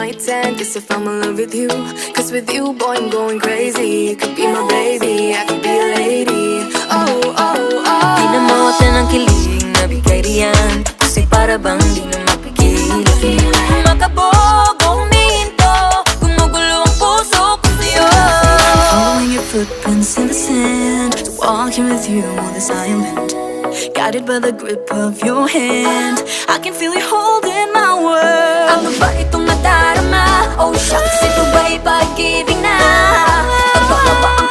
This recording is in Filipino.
might tend, guess if I'm in love with you. Cause with you, boy, I'm going crazy. You could be my baby, I could be a lady. Oh, oh, oh. Di na mawatan ng kilig na bigay riyan, kasi para bang di na mapigilan. Makabog o humihinto, gumugulo ang puso ko sa'yo. Following your footprints in the sand, walking with you on this island, guided by the grip of your hand. I can feel you holding my world. Ano ba itong nadarama? Oh shucks, ito ba'y pag-ibig na? Ano ba ang